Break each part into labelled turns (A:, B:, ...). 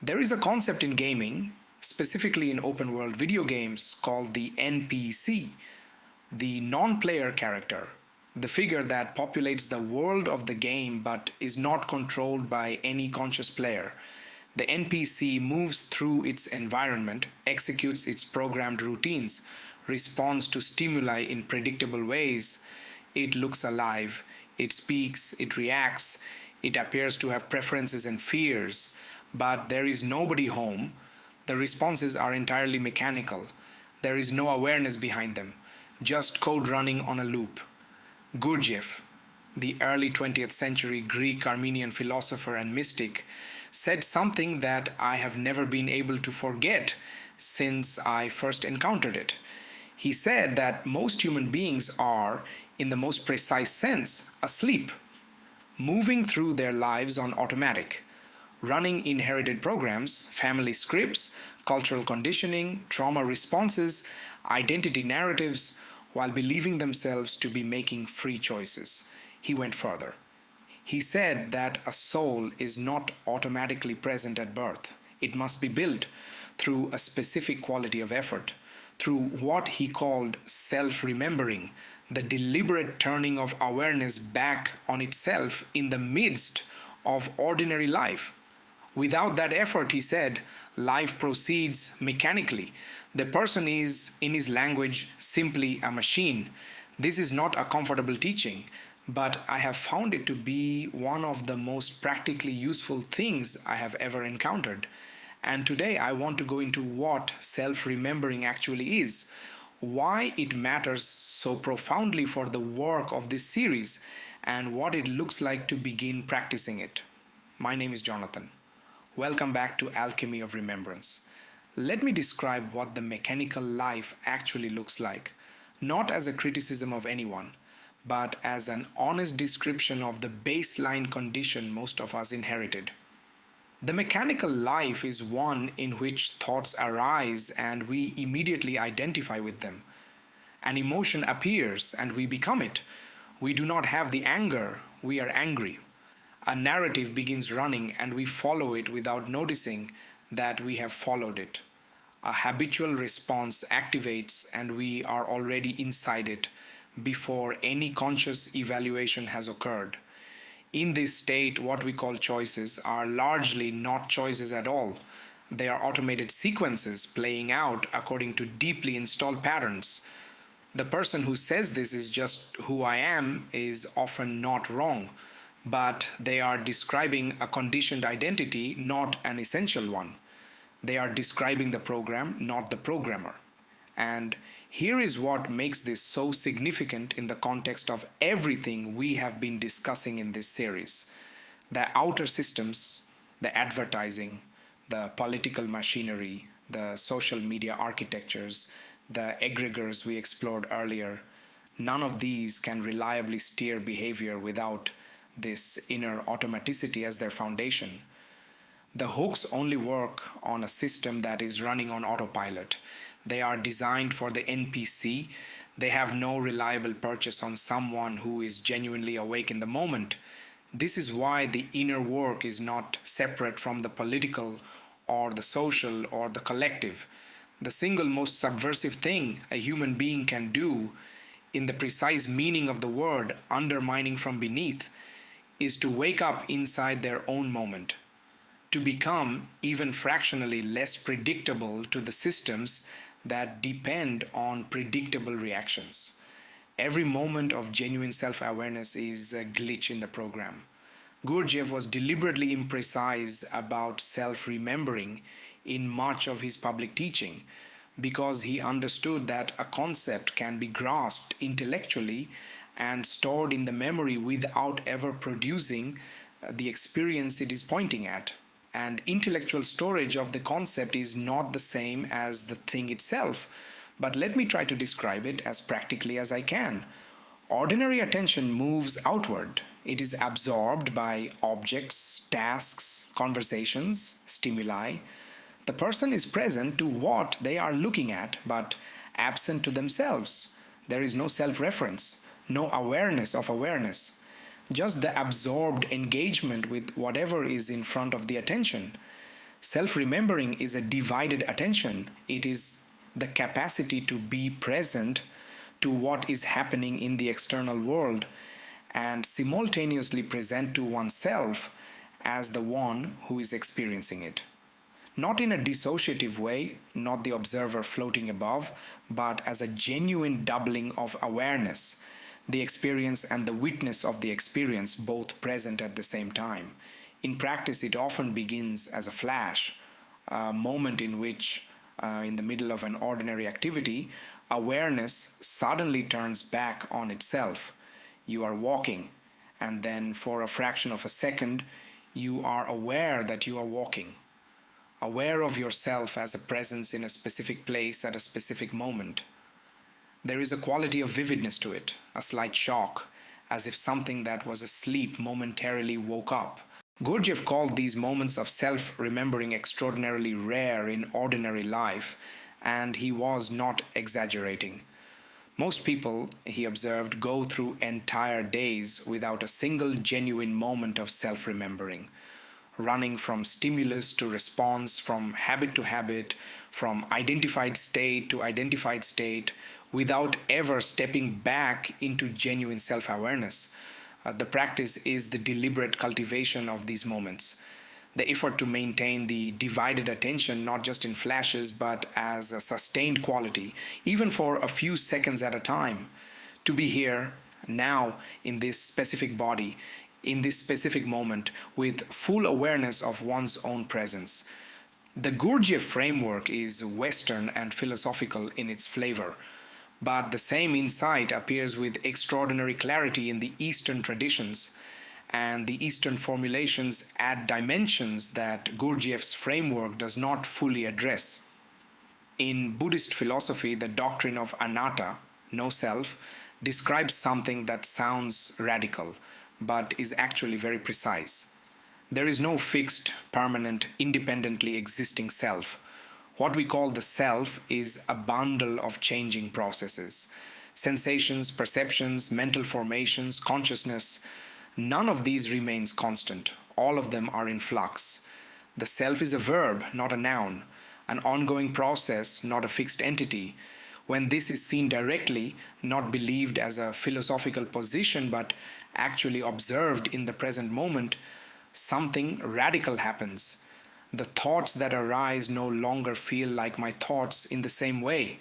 A: There is a concept in gaming, specifically in open world video games, called the NPC, the non player character, the figure that populates the world of the game but is not controlled by any conscious player. The NPC moves through its environment, executes its programmed routines, responds to stimuli in predictable ways. It looks alive, it speaks, it reacts, it appears to have preferences and fears, but there is nobody home. The responses are entirely mechanical. There is no awareness behind them, just code running on a loop. Gurdjieff, the early 20th century Greek Armenian philosopher and mystic, said something that I have never been able to forget since I first encountered it. He said that most human beings are, in the most precise sense, asleep, moving through their lives on automatic, running inherited programs, family scripts, cultural conditioning, trauma responses, identity narratives, while believing themselves to be making free choices. He went further. He said that a soul is not automatically present at birth. It must be built through a specific quality of effort, through what he called self-remembering, the deliberate turning of awareness back on itself in the midst of ordinary life. Without that effort, he said, life proceeds mechanically. The person is, in his language, simply a machine. This is not a comfortable teaching, but I have found it to be one of the most practically useful things I have ever encountered. And today I want to go into what self-remembering actually is, why it matters so profoundly for the work of this series, and what it looks like to begin practicing it. My name is Jonathan. Welcome back to Alchemy of Remembrance. Let me describe what the mechanical life actually looks like, not as a criticism of anyone, but as an honest description of the baseline condition most of us inherited. The mechanical life is one in which thoughts arise and we immediately identify with them. An emotion appears and we become it. We do not have the anger, we are angry. A narrative begins running and we follow it without noticing that we have followed it. A habitual response activates and we are already inside it before any conscious evaluation has occurred. In this state, what we call choices are largely not choices at all. They are automated sequences playing out according to deeply installed patterns. The person who says this is just who I am is often not wrong, but they are describing a conditioned identity, not an essential one. They are describing the program, not the programmer. And here is what makes this so significant in the context of everything we have been discussing in this series. The outer systems, the advertising, the political machinery, the social media architectures, the egregores we explored earlier, none of these can reliably steer behavior without this inner automaticity as their foundation. The hooks only work on a system that is running on autopilot. They are designed for the NPC. They have no reliable purchase on someone who is genuinely awake in the moment. This is why the inner work is not separate from the political or the social or the collective. The single most subversive thing a human being can do, in the precise meaning of the word, undermining from beneath, is to wake up inside their own moment, to become even fractionally less predictable to the systems that depend on predictable reactions. Every moment of genuine self-awareness is a glitch in the program. Gurdjieff was deliberately imprecise about self-remembering in much of his public teaching because he understood that a concept can be grasped intellectually and stored in the memory without ever producing the experience it is pointing at. And intellectual storage of the concept is not the same as the thing itself, but let me try to describe it as practically as I can. Ordinary attention moves outward. It is absorbed by objects, tasks, conversations, stimuli. The person is present to what they are looking at, but absent to themselves. There is no self-reference, no awareness of awareness. Just the absorbed engagement with whatever is in front of the attention. Self-remembering is a divided attention. It is the capacity to be present to what is happening in the external world and simultaneously present to oneself as the one who is experiencing it. Not in a dissociative way, not the observer floating above, but as a genuine doubling of awareness, the experience and the witness of the experience both present at the same time. In practice, it often begins as a flash, a moment in which, in the middle of an ordinary activity, awareness suddenly turns back on itself. You are walking, and then for a fraction of a second, you are aware that you are walking, aware of yourself as a presence in a specific place at a specific moment. There is a quality of vividness to it, a slight shock, as if something that was asleep momentarily woke up. Gurdjieff called these moments of self-remembering extraordinarily rare in ordinary life, and he was not exaggerating. Most people, he observed, go through entire days without a single genuine moment of self-remembering, running from stimulus to response, from habit to habit, from identified state to identified state, without ever stepping back into genuine self-awareness. The practice is the deliberate cultivation of these moments, the effort to maintain the divided attention not just in flashes but as a sustained quality, even for a few seconds at a time. To be here, now, in this specific body, in this specific moment, with full awareness of one's own presence. The Gurdjieff framework is Western and philosophical in its flavor, but the same insight appears with extraordinary clarity in the Eastern traditions, and the Eastern formulations add dimensions that Gurdjieff's framework does not fully address. In Buddhist philosophy, the doctrine of Anatta, no self, describes something that sounds radical, but is actually very precise. There is no fixed, permanent, independently existing self. What we call the self is a bundle of changing processes. Sensations, perceptions, mental formations, consciousness, none of these remains constant. All of them are in flux. The self is a verb, not a noun, an ongoing process, not a fixed entity. When this is seen directly, not believed as a philosophical position, but actually observed in the present moment, something radical happens. The thoughts that arise no longer feel like my thoughts in the same way.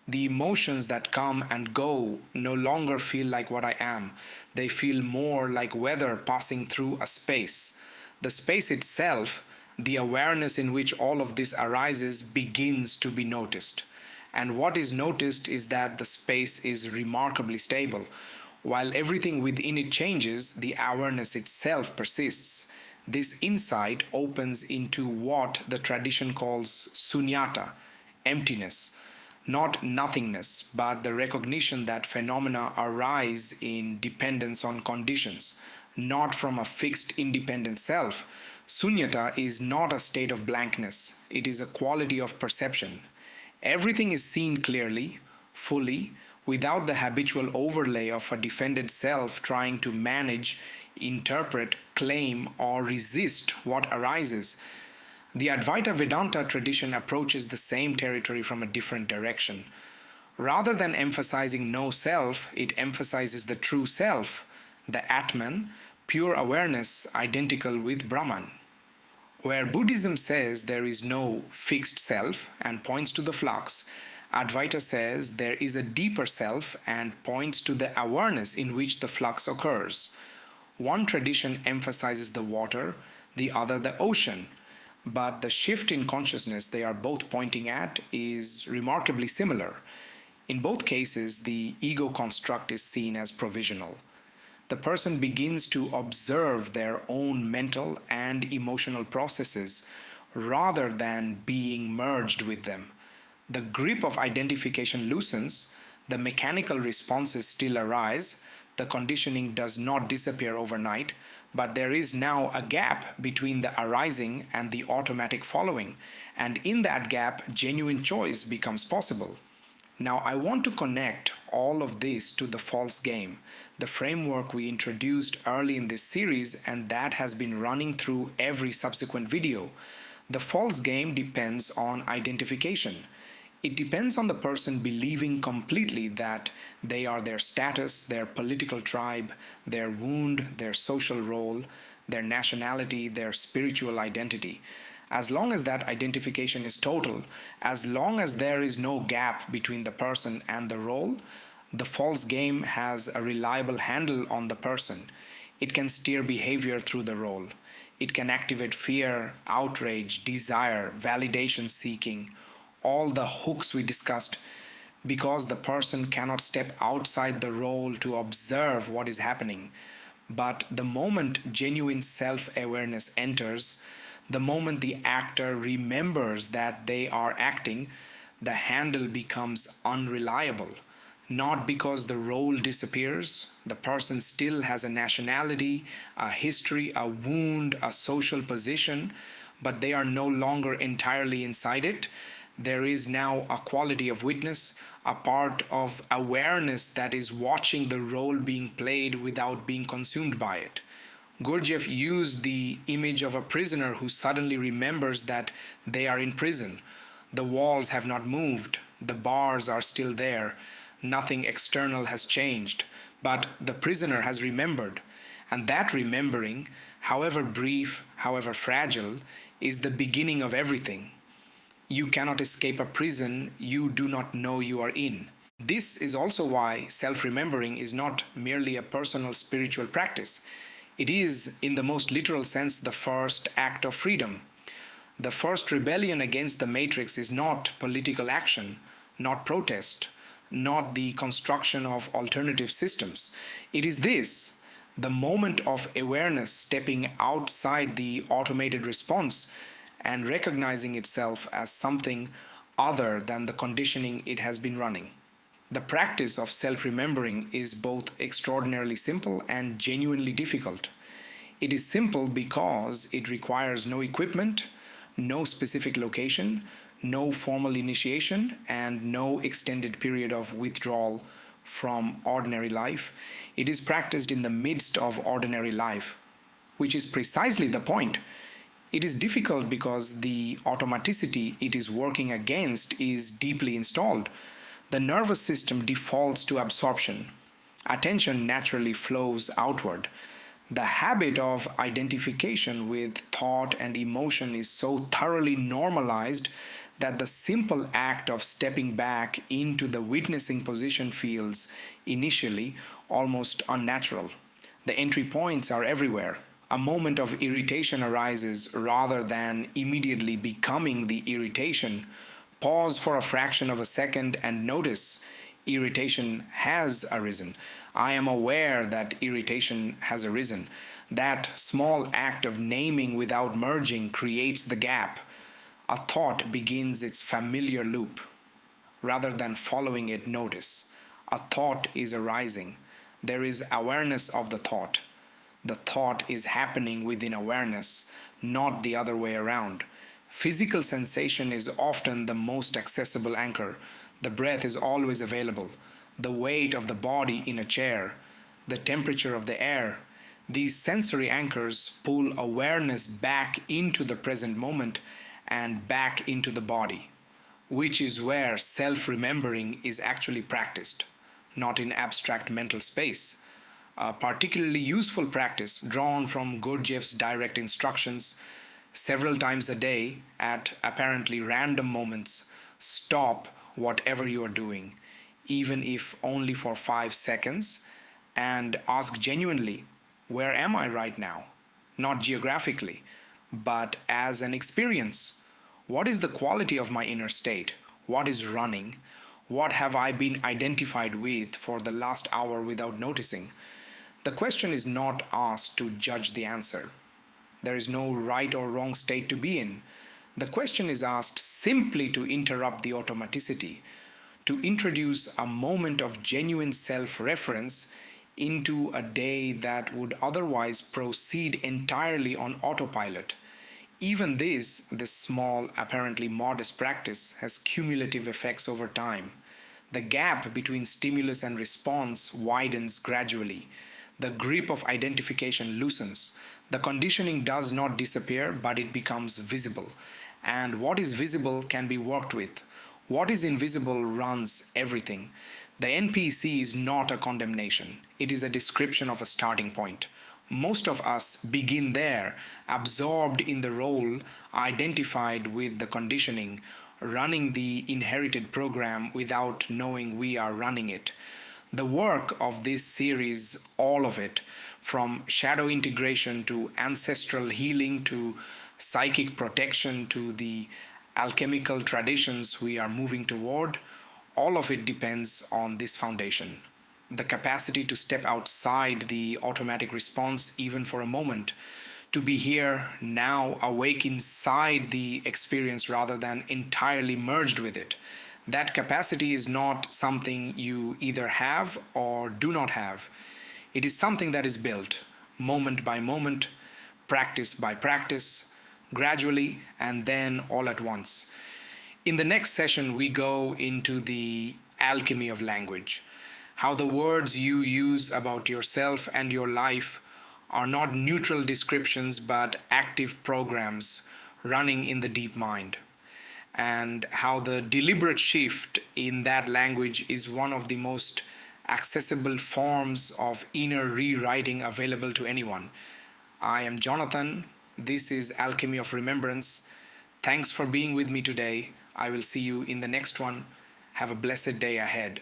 A: The emotions that come and go no longer feel like what I am. They feel more like weather passing through a space. The space itself, the awareness in which all of this arises, begins to be noticed. And what is noticed is that the space is remarkably stable. While everything within it changes, the awareness itself persists. This insight opens into what the tradition calls sunyata, emptiness, not nothingness, but the recognition that phenomena arise in dependence on conditions, not from a fixed independent self. Sunyata is not a state of blankness, it is a quality of perception. Everything is seen clearly, fully, without the habitual overlay of a defended self trying to manage, interpret, claim, or resist what arises. The Advaita Vedanta tradition approaches the same territory from a different direction. Rather than emphasizing no self, it emphasizes the true self, the Atman, pure awareness identical with Brahman. Where Buddhism says there is no fixed self and points to the flux, Advaita says there is a deeper self and points to the awareness in which the flux occurs. One tradition emphasizes the water, the other the ocean, but the shift in consciousness they are both pointing at is remarkably similar. In both cases, the ego construct is seen as provisional. The person begins to observe their own mental and emotional processes rather than being merged with them. The grip of identification loosens, the mechanical responses still arise, the conditioning does not disappear overnight, but there is now a gap between the arising and the automatic following, and in that gap, genuine choice becomes possible. Now, I want to connect all of this to the false game, the framework we introduced early in this series and that has been running through every subsequent video. The false game depends on identification. It depends on the person believing completely that they are their status, their political tribe, their wound, their social role, their nationality, their spiritual identity. As long as that identification is total, as long as there is no gap between the person and the role, the false game has a reliable handle on the person. It can steer behavior through the role. It can activate fear, outrage, desire, validation seeking, all the hooks we discussed, because the person cannot step outside the role to observe what is happening. But the moment genuine self awareness enters, the moment the actor remembers that they are acting, the handle becomes unreliable. Not because the role disappears, the person still has a nationality, a history, a wound, a social position, but they are no longer entirely inside it. There is now a quality of witness, a part of awareness that is watching the role being played without being consumed by it. Gurdjieff used the image of a prisoner who suddenly remembers that they are in prison. The walls have not moved, the bars are still there, nothing external has changed, but the prisoner has remembered. And that remembering, however brief, however fragile, is the beginning of everything. You cannot escape a prison you do not know you are in. This is also why self remembering is not merely a personal spiritual practice. It is, in the most literal sense, the first act of freedom. The first rebellion against the matrix is not political action, not protest, not the construction of alternative systems. It is this, the moment of awareness stepping outside the automated response and recognizing itself as something other than the conditioning it has been running. The practice of self remembering is both extraordinarily simple and genuinely difficult. It is simple because it requires no equipment, no specific location, no formal initiation, and no extended period of withdrawal from ordinary life. It is practiced in the midst of ordinary life, which is precisely the point. It is difficult because the automaticity it is working against is deeply installed. The nervous system defaults to absorption. Attention naturally flows outward. The habit of identification with thought and emotion is so thoroughly normalized that the simple act of stepping back into the witnessing position feels, initially, almost unnatural. The entry points are everywhere. A moment of irritation arises rather than immediately becoming the irritation. Pause for a fraction of a second and notice irritation has arisen. I am aware that irritation has arisen. That small act of naming without merging creates the gap. A thought begins its familiar loop. Rather than following it, notice. A thought is arising. There is awareness of the thought. The thought is happening within awareness, not the other way around. Physical sensation is often the most accessible anchor. The breath is always available. The weight of the body in a chair, the temperature of the air. These sensory anchors pull awareness back into the present moment and back into the body, which is where self-remembering is actually practiced, not in abstract mental space. A particularly useful practice drawn from Gurdjieff's direct instructions: several times a day at apparently random moments, stop whatever you are doing, even if only for 5 seconds, and ask genuinely, where am I right now? Not geographically, but as an experience. What is the quality of my inner state? What is running? What have I been identified with for the last hour without noticing? The question is not asked to judge the answer. There is no right or wrong state to be in. The question is asked simply to interrupt the automaticity, to introduce a moment of genuine self-reference into a day that would otherwise proceed entirely on autopilot. Even this small, apparently modest practice has cumulative effects over time. The gap between stimulus and response widens gradually. The grip of identification loosens. The conditioning does not disappear, but it becomes visible. And what is visible can be worked with. What is invisible runs everything. The NPC is not a condemnation, it is a description of a starting point. Most of us begin there, absorbed in the role, identified with the conditioning, running the inherited program without knowing we are running it. The work of this series, all of it, from shadow integration to ancestral healing to psychic protection to the alchemical traditions we are moving toward, all of it depends on this foundation. The capacity to step outside the automatic response, even for a moment, to be here now, awake inside the experience rather than entirely merged with it. That capacity is not something you either have or do not have. It is something that is built moment by moment, practice by practice, gradually, and then all at once. In the next session, we go into the alchemy of language, how the words you use about yourself and your life are not neutral descriptions but active programs running in the deep mind, and how the deliberate shift in that language is one of the most accessible forms of inner rewriting available to anyone. I am Jonathan. This is Alchemy of Remembrance. Thanks for being with me today. I will see you in the next one. Have a blessed day ahead.